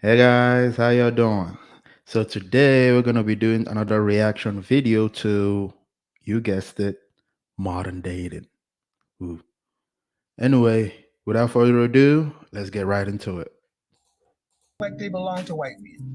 Hey guys, how y'all doing? So today we're gonna be doing another reaction video to, you guessed it, modern dating. Ooh. Anyway, without further ado, let's get right into it. Like they belong to white men?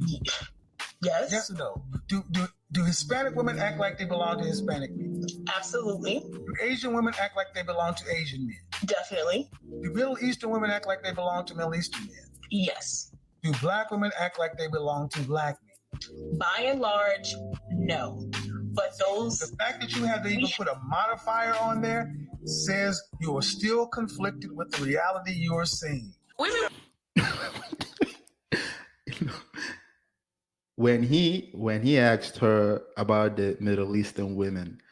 Yes. Yes or no? Do Hispanic women act like they belong to Hispanic men? Absolutely. Do Asian women act like they belong to Asian men? Definitely. Do Middle Eastern women act like they belong to Middle Eastern men? Yes. Do black women act like they belong to black men? By and large, no. But the fact that you have to even put a modifier on there says you are still conflicted with the reality you are seeing. Women. When he asked her about the Middle Eastern women,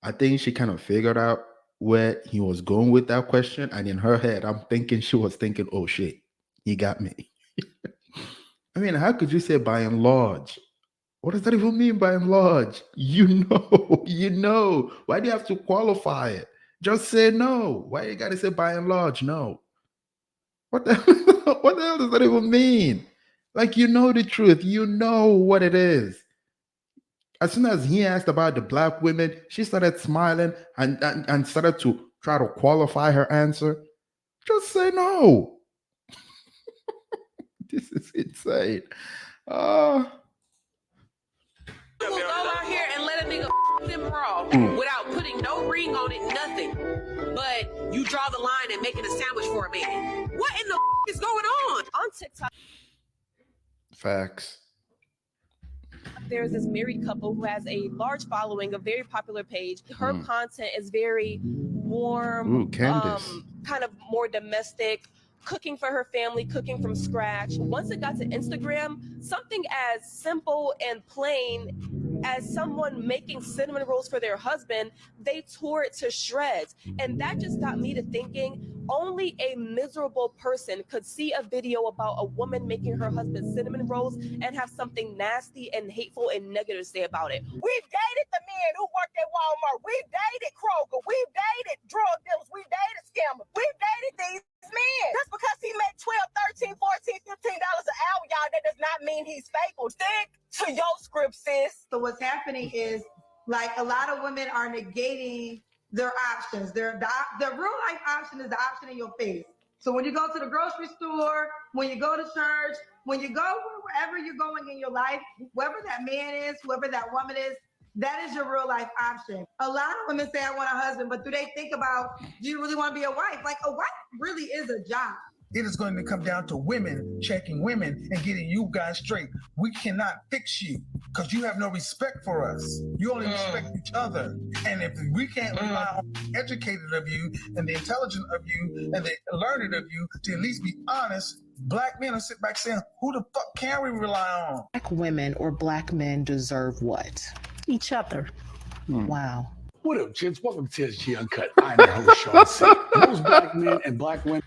I think she kind of figured out where he was going with that question, and in her head, I'm thinking she was thinking, "Oh shit, he got me." I mean, how could you say by and large? What does that even mean by and large? You know, you know. Why do you have to qualify it? Just say no. Why you gotta say by and large? No. What the what the hell does that even mean? Like you know the truth. You know what it is. As soon as he asked about the black women, she started smiling and started to try to qualify her answer. Just say no. This is insane. Uh, Will go out here and let a nigga them raw without putting no ring on it, nothing. But you draw the line and making a sandwich for a man. What in the is going on? On TikTok, facts. there's this married couple who has a large following, a very popular page. Her content is very warm, Ooh, Candace. kind of more domestic, cooking for her family, cooking from scratch. Once it got to Instagram, something as simple and plain as someone making cinnamon rolls for their husband, they tore it to shreds. And that just got me to thinking, only a miserable person could see a video about a woman making her husband cinnamon rolls and have something nasty and hateful and negative to say about it. We've dated the men who worked at Walmart. We've dated Kroger. We've dated drug dealers. We've dated scammers. We've dated these men. Just because he make $12, $13, $14, $15 an hour, y'all, that does not mean he's faithful. Stick to your script, sis. So what's happening is, like, a lot of women are negating their options. The real life option is the option in your face. So when you go to the grocery store, when you go to church, when you go wherever you're going in your life, whoever that man is, whoever that woman is, that is your real life option. A lot of women say, I want a husband, but do they think about, do you really want to be a wife? Like, a wife really is a job. It is going to come down to women checking women and getting you guys straight. We cannot fix you because you have no respect for us. You only respect each other. And if we can't rely on the educated of you and the intelligent of you and the learned of you to at least be honest, black men will sit back saying, who the fuck can we rely on? Black women or black men deserve what? Each other. Wow. What up, gents? Welcome to TSG Uncut. I'm your host, Sean C. Most black men and black women.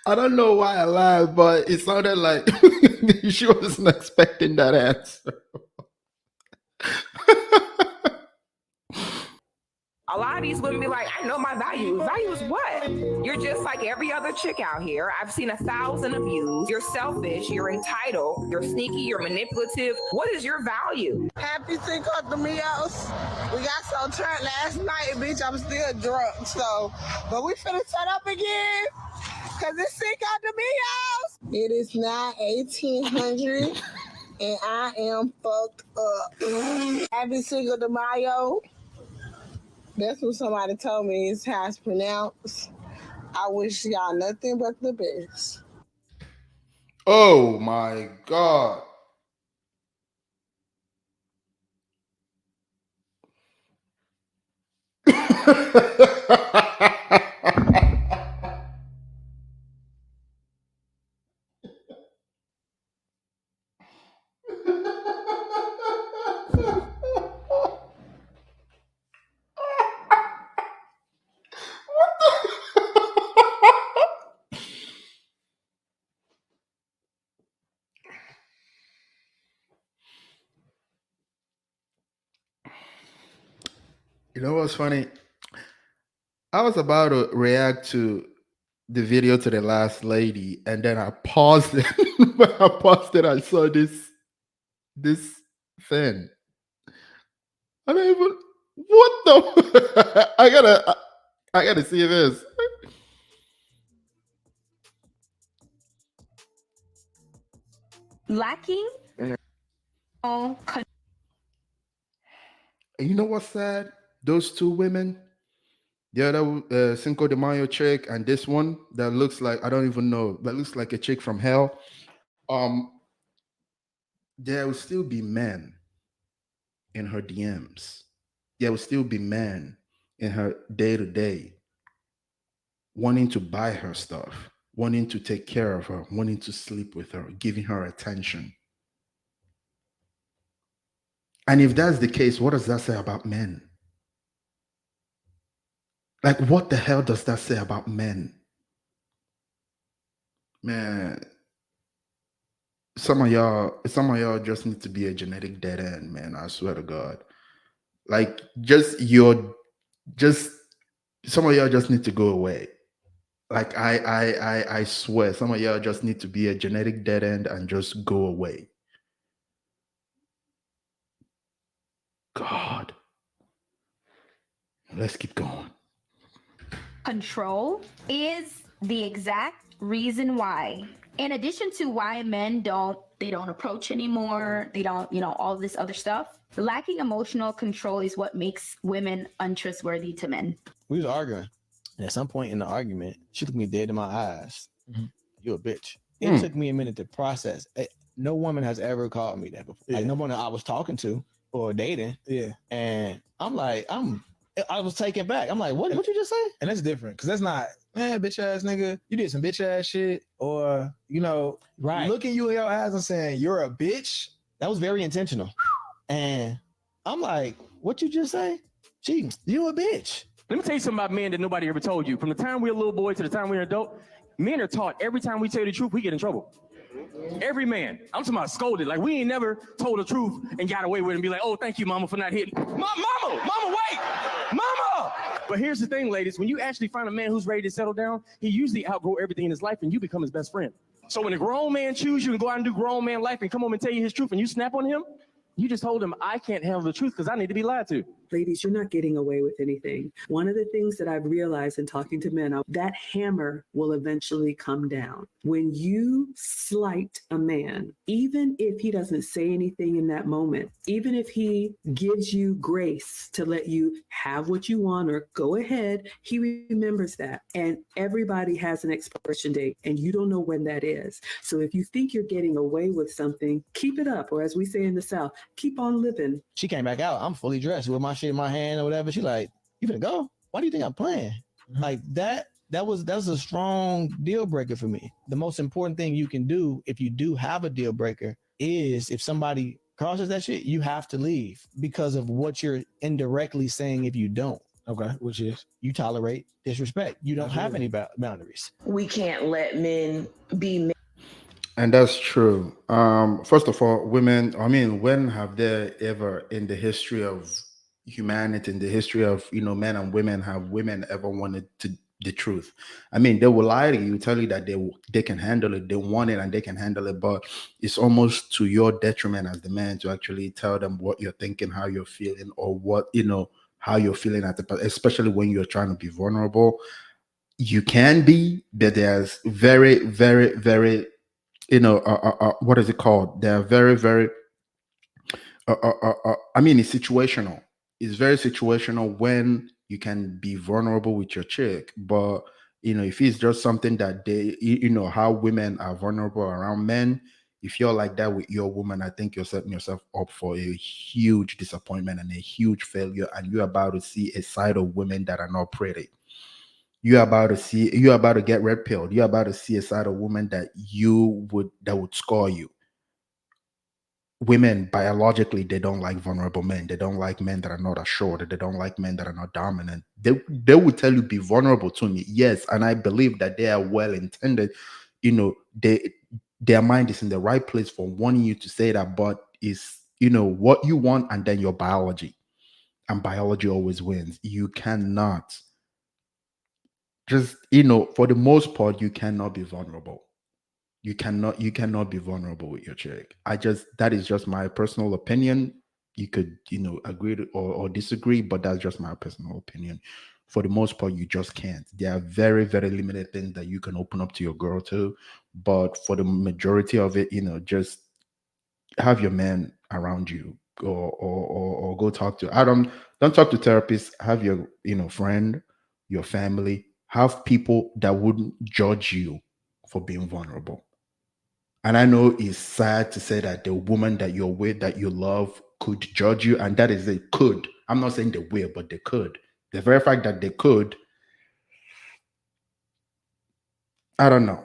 I don't know why I laughed, but it sounded like she wasn't expecting that answer. A lot of these women be like, I know my value. Value is what? You're just like every other chick out here. I've seen 1,000 of you. You're selfish. You're entitled. You're sneaky. You're manipulative. What is your value? Happy Cinco de Millos. We got so turned last night, bitch. I'm still drunk. So, but we finna turn up again. Cause it's Cinco de Millos. It is now 1800 and I am fucked up. Happy Cinco de Mayo. That's what somebody told me is how it's pronounced. I wish y'all nothing but the best. Oh my God. You know what's funny? I was about to react to the video to the last lady, and then I paused it. When I paused it, I saw this thing. I don't even. What the? I gotta see this. Lacking all You know what's sad? Those two women, the other Cinco de Mayo chick, and this one that looks like I don't even know, that looks like a chick from hell. Um, there will still be men in her DMs. There will still be men in her day to day wanting to buy her stuff, wanting to take care of her, wanting to sleep with her, giving her attention. And if that's the case, what does that say about men? Like, what the hell does that say about men? Man, some of y'all just need to be a genetic dead end, man. I swear to God. Like, just some of y'all just need to go away. Like, I swear, some of y'all just need to be a genetic dead end and just go away. God, let's keep going. Control is the exact reason why. In addition to why men don't approach anymore, they don't, all this other stuff. Lacking emotional control is what makes women untrustworthy to men. We was arguing, and at some point in the argument, she looked me dead in my eyes. You a bitch. It took me a minute to process. No woman has ever called me that before. Like no one I was talking to or dating. Yeah. And I'm like, I was taken back. I'm like, what you just say? And that's different because that's not, man, bitch ass nigga, you did some bitch ass shit, or Right. looking you in your eyes and saying you're a bitch. That was very intentional. And I'm like, what you just say? Gee, you a bitch. Let me tell you something about men that nobody ever told you. From the time we're a little boy to the time we're an adult, men are taught every time we tell you the truth, we get in trouble. Every man. I'm talking about scolded. Like, we ain't never told the truth and got away with it and be like, oh, thank you, mama, for not hitting. Mama, wait! Mama! But here's the thing, ladies. When you actually find a man who's ready to settle down, he usually outgrow everything in his life and you become his best friend. So when a grown man chooses you and go out and do grown man life and come home and tell you his truth and you snap on him, you just told him, I can't handle the truth because I need to be lied to. Ladies, you're not getting away with anything. One of the things that I've realized in talking to men, that hammer will eventually come down. When you slight a man, even if he doesn't say anything in that moment, even if he gives you grace to let you have what you want or go ahead, he remembers that. And everybody has an expiration date and you don't know when that is. So if you think you're getting away with something, keep it up. Or as we say in the South, keep on living. She came back out. I'm fully dressed with my shit in my hand or whatever. She like, you finna go? Why do you think I'm playing? Like that was a strong deal breaker for me. The most important thing you can do if you do have a deal breaker is if somebody crosses that shit, you have to leave because of what you're indirectly saying if you don't. Okay, which is you tolerate disrespect. You don't have any boundaries. We can't let men be men. And that's true. First of all, women, I mean, when have there ever in the history of humanity, in the history of, men and women, have women ever wanted the truth? I mean, they will lie to you, tell you that they can handle it, they want it and they can handle it, but it's almost to your detriment as the man to actually tell them what you're thinking, how you're feeling, or what, how you're feeling especially when you're trying to be vulnerable. You can be, but there's very, very, very what is it called? They're very, very, I mean, it's situational. It's very situational when you can be vulnerable with your chick. But, if it's just something that how women are vulnerable around men, if you're like that with your woman, I think you're setting yourself up for a huge disappointment and a huge failure. And you're about to see a side of women that are not pretty. You're about to get red pilled. You're about to see a side of women that would score you. Women biologically, they don't like vulnerable men. They don't like men that are not assured. They don't like men that are not dominant. They will tell you, be vulnerable to me. Yes, and I believe that they are well intended. Their mind is in the right place for wanting you to say that, but it's what you want and then your biology. And biology always wins. You cannot just for the most part, you cannot be vulnerable. You cannot be vulnerable with your chick. That is just my personal opinion. You could agree or disagree, but that's just my personal opinion. For the most part, you just can't. There are very, very limited things that you can open up to your girl to, but for the majority of it, just have your man around you, or go talk to. I don't talk to therapists. Have your friend, your family. Have people that wouldn't judge you for being vulnerable. And I know it's sad to say that the woman that you're with, that you love, could judge you, and that is it. Could. I'm not saying they will, but they could. The very fact that they could, I don't know.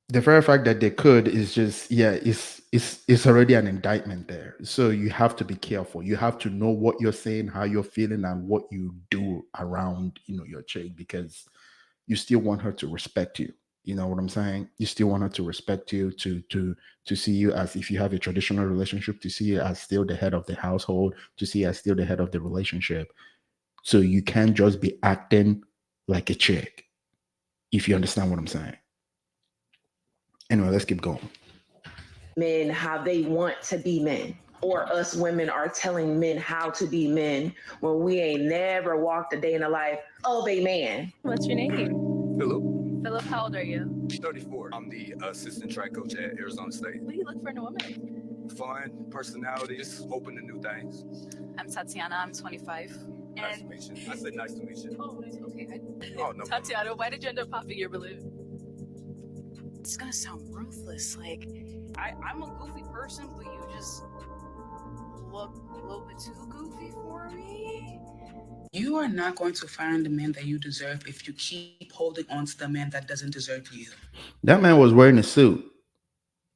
The very fact that they could is just, yeah, it's already an indictment there. So you have to be careful. You have to know what you're saying, how you're feeling, and what you do around your chick, because you still want her to respect you. You know what I'm saying? You still want her to respect you, to see you as, if you have a traditional relationship, to see you as still the head of the household, to see you as still the head of the relationship. So you can't just be acting like a chick, if you understand what I'm saying. Anyway, let's keep going. Men how they want to be men, or us women are telling men how to be men when we ain't never walked a day in the life of a man. What's your name? Philip. Philip, how old are you? 34. I'm the assistant track coach at Arizona State. What do you look for in a woman? Fun, personality, just open to new things. I'm Tatiana, I'm 25. Nice to meet you. I said nice to meet you. Oh, okay. Oh, no. Tatiana, why did you end up popping your balloon? It's gonna sound ruthless. Like, I'm a goofy person, but you just look a little bit too goofy for me. You are not going to find the man that you deserve if you keep holding on to the man that doesn't deserve you. That man was wearing a suit.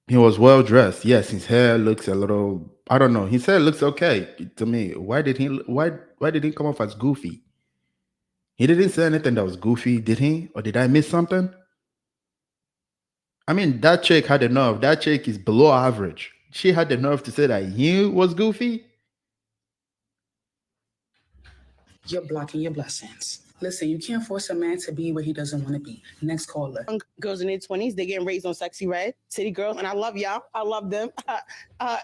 He was well dressed. Yes, his hair looks a little. I don't know. His hair looks okay to me. Why did he come off as goofy? He didn't say anything that was goofy, did he? Or did I miss something? I mean, that chick had the nerve. That chick is below average. She had the nerve to say that he was goofy. You're blocking your blessings. Listen, you can't force a man to be where he doesn't want to be. Next caller. Girls in their 20s, they getting raised on Sexy Red, City Girls, and I love y'all. I love them.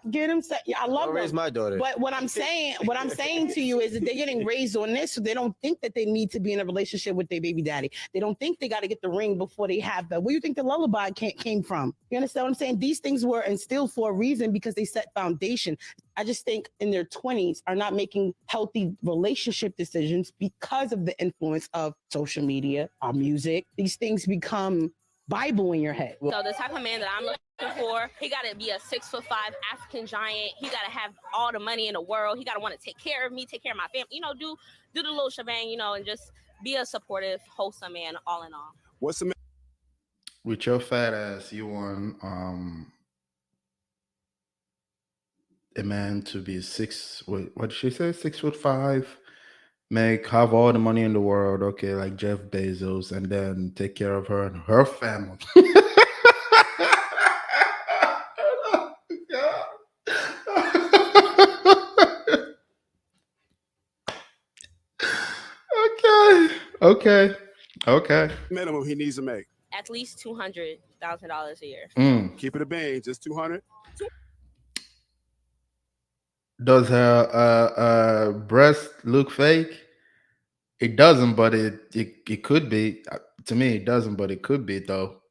Get them. I love them. Raise my daughter. But what I'm saying to you is that they're getting raised on this, so they don't think that they need to be in a relationship with their baby daddy. They don't think they got to get the ring before they have that. Where do you think the lullaby came from? You understand what I'm saying? These things were instilled for a reason because they set foundation. I just think in their 20s are not making healthy relationship decisions because of the influence of social media, our music. These things become Bible in your head. So the type of man that I'm looking for, he got to be a 6'5" African giant. He got to have all the money in the world. He got to want to take care of me, take care of my family. Do the little shebang, and just be a supportive, wholesome man. All in all. What's the With your fat ass, you want a man to be what did she say? 6'5", have all the money in the world, okay, like Jeff Bezos, and then take care of her and her family. Okay. minimum he needs to make? At least $200,000 a year. Keep it a bang, just 200. Does her breast look fake? It doesn't, but it could be. To me, it doesn't, but it could be though.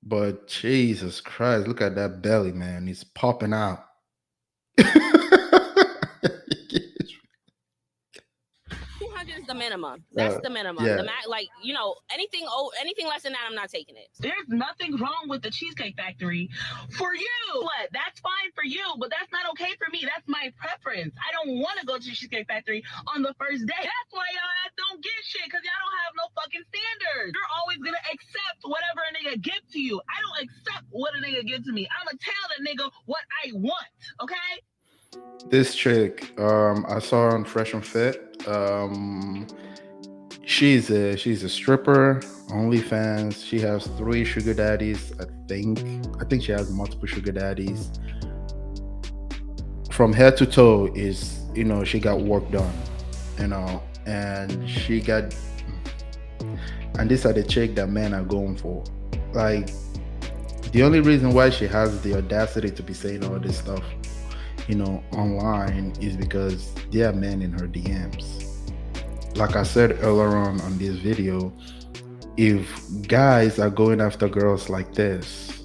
But Jesus Christ, look at that belly, man. It's popping out. 200 is the minimum. That's the minimum. yeah. The anything less than that, I'm not taking it. There's nothing wrong with the Cheesecake Factory for you. What? That's fine for you, but that's not okay for me. That's my preference. I don't want to go to the Cheesecake Factory on the first day. That's why y'all ass don't get shit, because y'all don't have no fucking standards. You're always going to accept whatever a nigga give to you. I don't accept what a nigga give to me. I'm going to tell the nigga what I want, okay? This chick, I saw her on Fresh and Fit. She's a stripper, OnlyFans. She has 3 sugar daddies, I think she has multiple sugar daddies. From head to toe is, she got work done, and she got And these are the chick that men are going for. Like, the only reason why she has the audacity to be saying all this stuff, online, is because there are men in her DMs. Like I said earlier on this video, if guys are going after girls like this,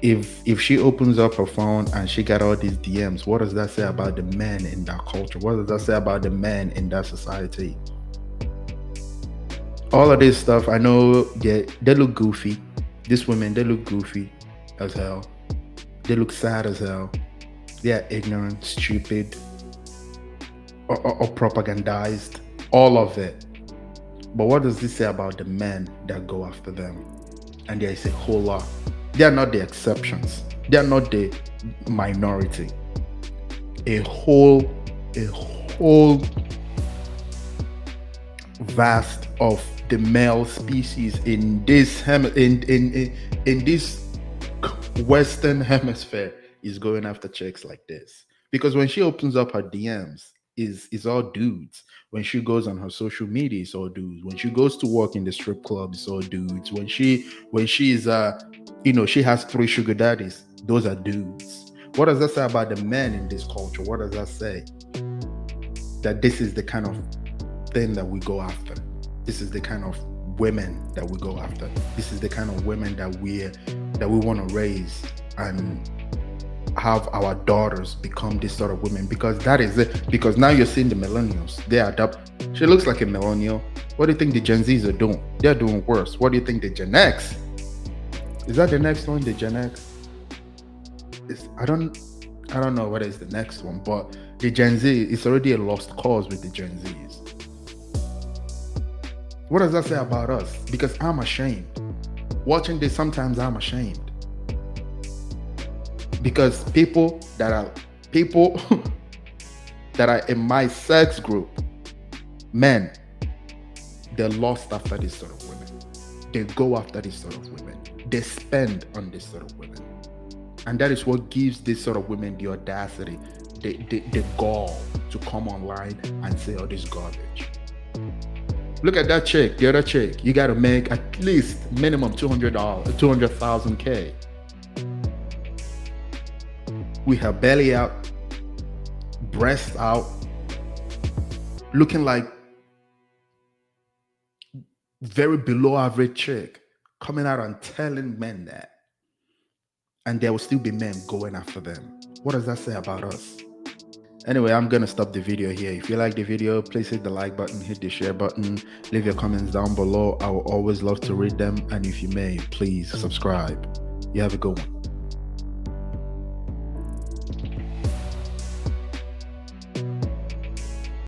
if she opens up her phone and she got all these DMs, what does that say about the men in that culture? What does that say about the men in that society? All of this stuff, I know they look goofy. These women, they look goofy as hell. They look sad as hell. They are ignorant, stupid, or propagandized. All of it. But what does this say about the men that go after them? And there is a whole lot. They are not the exceptions. They are not the minority. A whole vast of the male species in this in this Western hemisphere is going after chicks like this. Because when she opens up her DMs, is all dudes. When she goes on her social media, it's all dudes. When she goes to work in the strip club, it's all dudes. When she's she has 3 sugar daddies, those are dudes. What does that say about the men in this culture? What does that say? That this is the kind of thing that we go after. This is the kind of women that we go after. This is the kind of women that we want to raise and have our daughters become this sort of women, because that is it. Because now you're seeing the millennials, they adopt. She looks like a millennial. What do you think the Gen Zs are doing? They're doing worse. What do you think the Gen X? Is that the next one, the Gen X? I don't know what is the next one, but the Gen Z is already a lost cause with the Gen Zs. What does that say about us? Because I'm ashamed. Watching this, sometimes I'm ashamed. Because people that are in my sex group, men, they're lost after this sort of women. They go after this sort of women. They spend on this sort of women. And that is what gives this sort of women the audacity, the gall to come online and say all this garbage. Look at that chick, the other chick. You got to make at least minimum $200,000 with her belly out, breasts out, looking like very below average chick, coming out and telling men that. And there will still be men going after them. What does that say about us? Anyway, I'm gonna stop the video here. If you like the video, please hit the like button, hit the share button, leave your comments down below. I will always love to read them. And if you may, please subscribe. You have a good one.